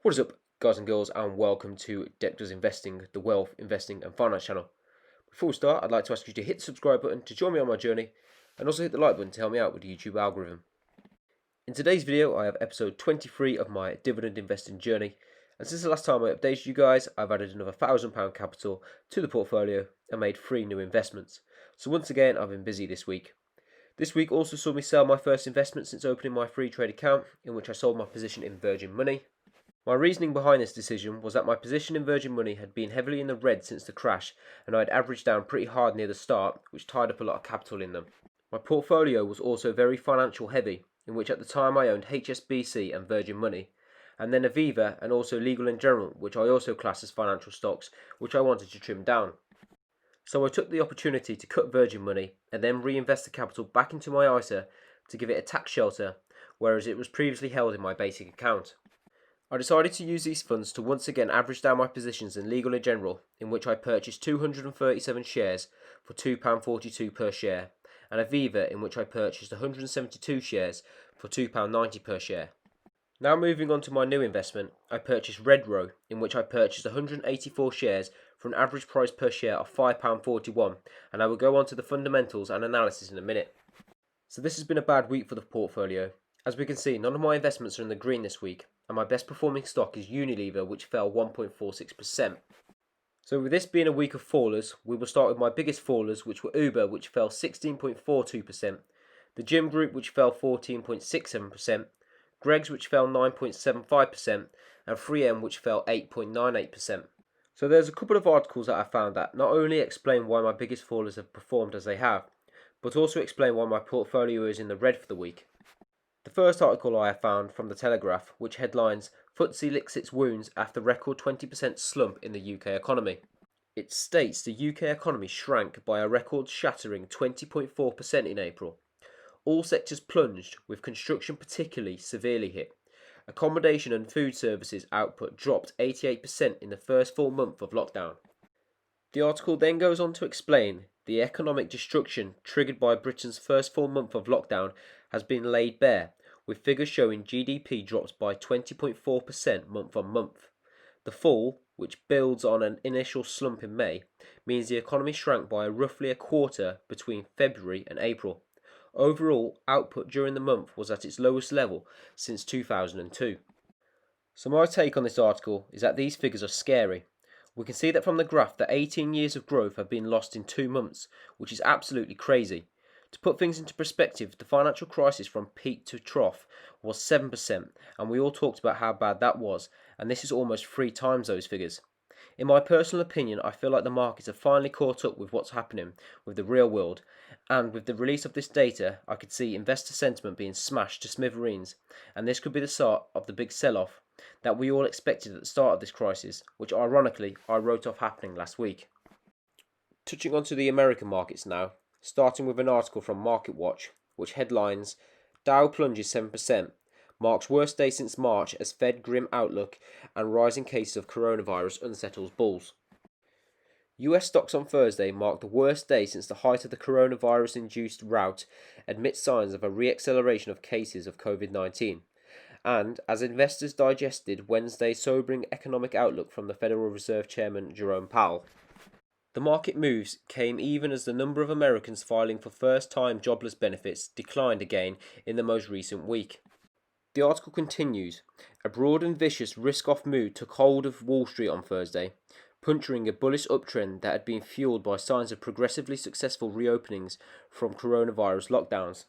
What is up, guys and girls, and welcome to DecDoesInvesting, the wealth, investing and finance channel. Before we start, I'd like to ask you to hit the subscribe button to join me on my journey, and also hit the like button to help me out with the YouTube algorithm. In today's video, I have episode 23 of my dividend investing journey, and since the last time I updated you guys, I've added another £1,000 capital to the portfolio and made 3 new investments. So once again, I've been busy this week. This week also saw me sell my first investment since opening my free trade account, in which I sold my position in Virgin Money. My reasoning behind this decision was that my position in Virgin Money had been heavily in the red since the crash, and I had averaged down pretty hard near the start, which tied up a lot of capital in them. My portfolio was also very financial heavy, in which at the time I owned HSBC and Virgin Money, and then Aviva and also Legal & General, which I also class as financial stocks, which I wanted to trim down. So I took the opportunity to cut Virgin Money and then reinvest the capital back into my ISA to give it a tax shelter, whereas it was previously held in my basic account. I decided to use these funds to once again average down my positions in Legal & General, in which I purchased 237 shares for £2.42 per share, and Aviva, in which I purchased 172 shares for £2.90 per share. Now moving on to my new investment, I purchased Redrow, in which I purchased 184 shares for an average price per share of £5.41, and I will go on to the fundamentals and analysis in a minute. So this has been a bad week for the portfolio. As we can see, none of my investments are in the green this week, and my best performing stock is Unilever, which fell 1.46%. So with this being a week of fallers, we will start with my biggest fallers, which were Uber, which fell 16.42%, the Gym Group, which fell 14.67%, Greggs, which fell 9.75%, and 3M, which fell 8.98%. So there's a couple of articles that I found that not only explain why my biggest fallers have performed as they have, but also explain why my portfolio is in the red for the week. The first article I have found from The Telegraph, which headlines, FTSE licks its wounds after record 20% slump in the UK economy. It states the UK economy shrank by a record-shattering 20.4% in April. All sectors plunged, with construction particularly severely hit. Accommodation and food services output dropped 88% in the first full month of lockdown. The article then goes on to explain the economic destruction triggered by Britain's first full month of lockdown has been laid bare, with figures showing GDP dropped by 20.4% month on month. The fall, which builds on an initial slump in May, means the economy shrank by roughly a quarter between February and April. Overall, output during the month was at its lowest level since 2002. So my take on this article is that these figures are scary. We can see that from the graph that 18 years of growth have been lost in 2 months, which is absolutely crazy. To put things into perspective, the financial crisis from peak to trough was 7%, and we all talked about how bad that was, and this is almost 3 times those figures. In my personal opinion, I feel like the markets have finally caught up with what's happening with the real world, and with the release of this data, I could see investor sentiment being smashed to smithereens, and this could be the start of the big sell-off that we all expected at the start of this crisis, which ironically I wrote off happening last week. Touching on to the American markets now, starting with an article from MarketWatch, which headlines, Dow plunges 7%, marks worst day since March as Fed grim outlook and rising cases of coronavirus unsettles bulls. US stocks on Thursday marked the worst day since the height of the coronavirus-induced rout amidst signs of a re-acceleration of cases of COVID-19. And as investors digested Wednesday's sobering economic outlook from the Federal Reserve Chairman Jerome Powell. The market moves came even as the number of Americans filing for first-time jobless benefits declined again in the most recent week. The article continues, a broad and vicious risk-off mood took hold of Wall Street on Thursday, puncturing a bullish uptrend that had been fueled by signs of progressively successful reopenings from coronavirus lockdowns.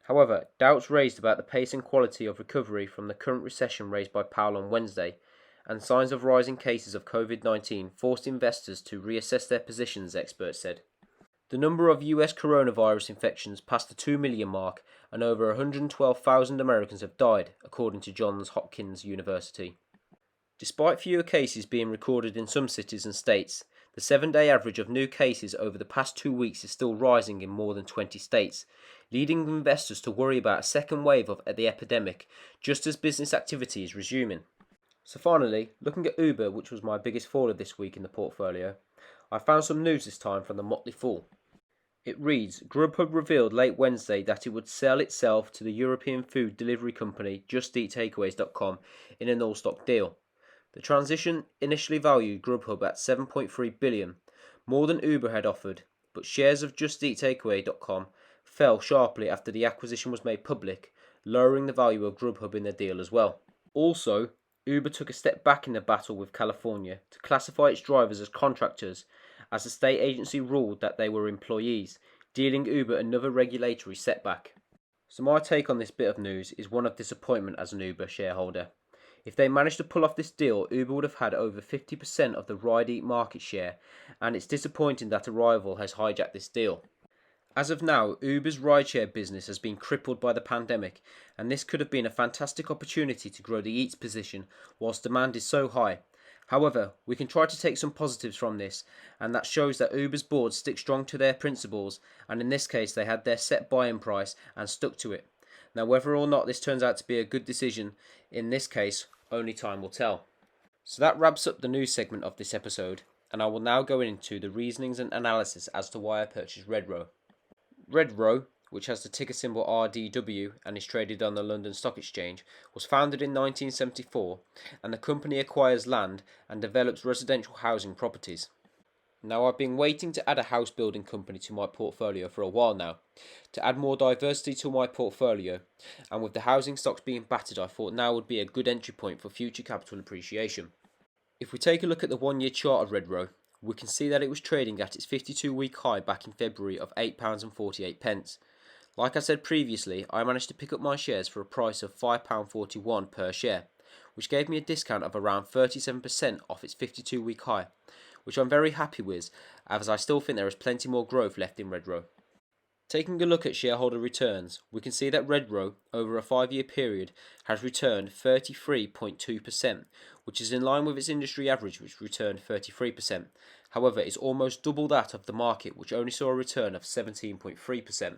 However, doubts raised about the pace and quality of recovery from the current recession raised by Powell on Wednesday, and signs of rising cases of COVID-19 forced investors to reassess their positions, experts said. The number of US coronavirus infections passed the 2 million mark, and over 112,000 Americans have died, according to Johns Hopkins University. Despite fewer cases being recorded in some cities and states, the 7-day average of new cases over the past 2 weeks is still rising in more than 20 states, leading investors to worry about a second wave of the epidemic just as business activity is resuming. So finally, looking at Uber, which was my biggest faller this week in the portfolio, I found some news this time from the Motley Fool. It reads, Grubhub revealed late Wednesday that it would sell itself to the European food delivery company JustEatTakeaways.com in an all-stock deal. The transition initially valued Grubhub at $7.3 billion, more than Uber had offered, but shares of JustEatTakeaway.com fell sharply after the acquisition was made public, lowering the value of Grubhub in the deal as well. Also, Uber took a step back in the battle with California to classify its drivers as contractors, as the state agency ruled that they were employees, dealing Uber another regulatory setback. So my take on this bit of news is one of disappointment as an Uber shareholder. If they managed to pull off this deal, Uber would have had over 50% of the ride-eat market share, and it's disappointing that a rival has hijacked this deal. As of now, Uber's rideshare business has been crippled by the pandemic, and this could have been a fantastic opportunity to grow the Eats position whilst demand is so high. However, we can try to take some positives from this, and that shows that Uber's board stick strong to their principles, and in this case they had their set buying price and stuck to it. Now, whether or not this turns out to be a good decision, in this case, only time will tell. So that wraps up the news segment of this episode, and I will now go into the reasonings and analysis as to why I purchased Redrow. Redrow, which has the ticker symbol RDW and is traded on the London Stock Exchange, was founded in 1974, and the company acquires land and develops residential housing properties. Now, I've been waiting to add a house building company to my portfolio for a while now, to add more diversity to my portfolio, and with the housing stocks being battered, I thought now would be a good entry point for future capital appreciation. If we take a look at the 1 year chart of Redrow, we can see that it was trading at its 52-week high back in February of £8.48. Like I said previously, I managed to pick up my shares for a price of £5.41 per share, which gave me a discount of around 37% off its 52-week high, which I'm very happy with, as I still think there is plenty more growth left in Redrow. Taking a look at shareholder returns, we can see that Redrow, over a 5-year period, has returned 33.2%, which is in line with its industry average, which returned 33%. However, it's almost double that of the market, which only saw a return of 17.3%.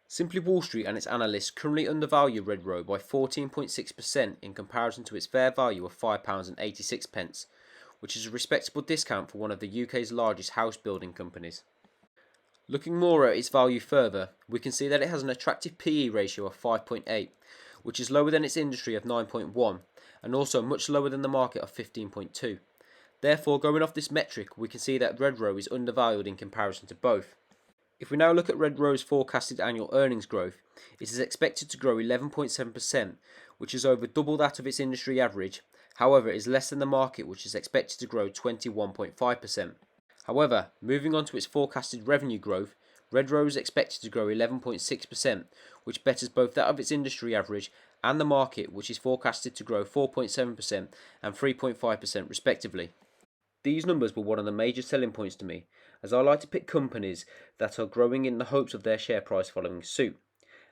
Simply Wall Street and its analysts currently undervalue Redrow by 14.6% in comparison to its fair value of £5.86, which is a respectable discount for one of the UK's largest house building companies. Looking more at its value further, we can see that it has an attractive PE ratio of 5.8, which is lower than its industry of 9.1, and also much lower than the market of 15.2. Therefore, going off this metric, we can see that Redrow is undervalued in comparison to both. If we now look at Redrow's forecasted annual earnings growth, it is expected to grow 11.7%, which is over double that of its industry average. However, it is less than the market, which is expected to grow 21.5%. However, moving on to its forecasted revenue growth, Redrow is expected to grow 11.6%, which betters both that of its industry average and the market, which is forecasted to grow 4.7% and 3.5% respectively. These numbers were one of the major selling points to me, as I like to pick companies that are growing in the hopes of their share price following suit.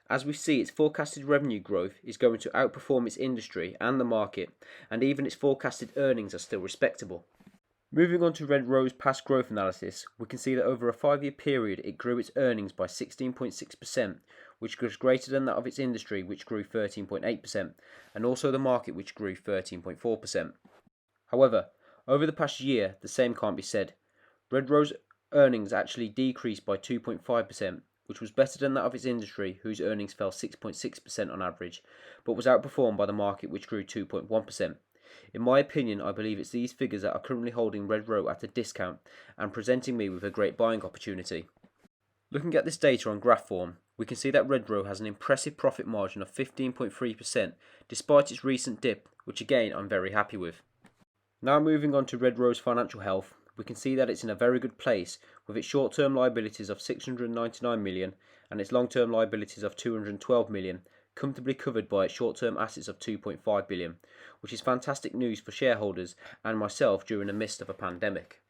As we see, its forecasted revenue growth is going to outperform its industry and the market, and even its forecasted earnings are still respectable. Moving on to Redrow's past growth analysis, we can see that over a 5-year period it grew its earnings by 16.6%, which was greater than that of its industry, which grew 13.8%, and also the market, which grew 13.4%. However, over the past year, the same can't be said. Redrow's earnings actually decreased by 2.5%, which was better than that of its industry, whose earnings fell 6.6% on average, but was outperformed by the market, which grew 2.1%. In my opinion, I believe it's these figures that are currently holding Redrow at a discount and presenting me with a great buying opportunity. Looking at this data on graph form, we can see that Redrow has an impressive profit margin of 15.3% despite its recent dip, which again I'm very happy with. Now moving on to Redrow's financial health, we can see that it's in a very good place with its short-term liabilities of £699 million and its long-term liabilities of £212 million, comfortably covered by its short-term assets of £2.5 billion, which is fantastic news for shareholders and myself during the midst of a pandemic.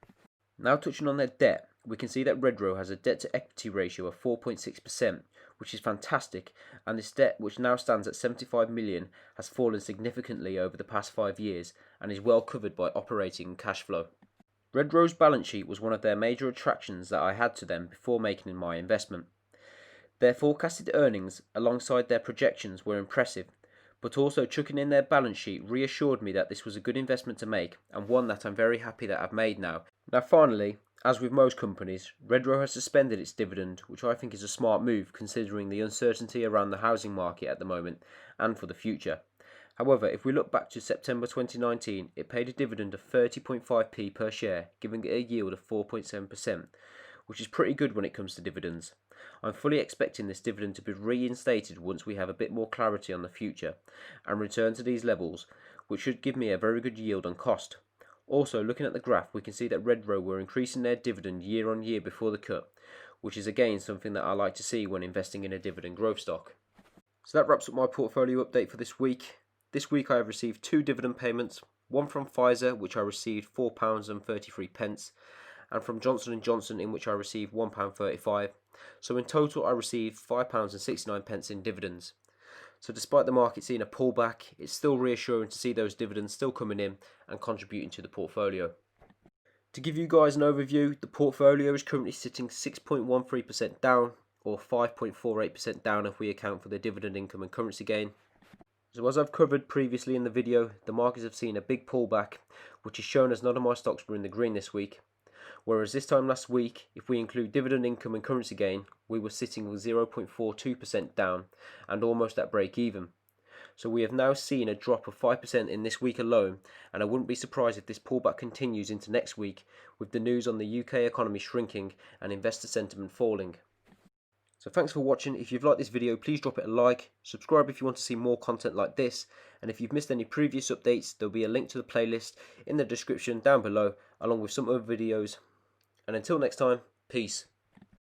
Now touching on their debt, we can see that Redrow has a debt-to-equity ratio of 4.6%, which is fantastic, and this debt, which now stands at £75 million, has fallen significantly over the past 5 years and is well covered by operating cash flow. Redrow's balance sheet was one of their major attractions that I had to them before making my investment. Their forecasted earnings alongside their projections were impressive, but also chucking in their balance sheet reassured me that this was a good investment to make, and one that I'm very happy that I've made now. Now finally, as with most companies, Redrow has suspended its dividend, which I think is a smart move considering the uncertainty around the housing market at the moment and for the future. However, if we look back to September 2019, it paid a dividend of 30.5p per share, giving it a yield of 4.7%, which is pretty good when it comes to dividends. I'm fully expecting this dividend to be reinstated once we have a bit more clarity on the future and return to these levels, which should give me a very good yield on cost. Also, looking at the graph, we can see that Redrow were increasing their dividend year on year before the cut, which is again something that I like to see when investing in a dividend growth stock. So that wraps up my portfolio update for this week. This week I have received 2 dividend payments, one from Pfizer, which I received £4.33, and from Johnson & Johnson, in which I received £1.35. So in total I received £5.69 in dividends. So despite the market seeing a pullback, it's still reassuring to see those dividends still coming in and contributing to the portfolio. To give you guys an overview, the portfolio is currently sitting 6.13% down, or 5.48% down if we account for the dividend income and currency gain. So as I've covered previously in the video, the markets have seen a big pullback, which is shown as none of my stocks were in the green this week. Whereas this time last week, if we include dividend income and currency gain, we were sitting with 0.42% down and almost at break even. So we have now seen a drop of 5% in this week alone, and I wouldn't be surprised if this pullback continues into next week with the news on the UK economy shrinking and investor sentiment falling. So thanks for watching. If you've liked this video, please drop it a like, subscribe if you want to see more content like this, and if you've missed any previous updates, there'll be a link to the playlist in the description down below, along with some other videos. And until next time, peace.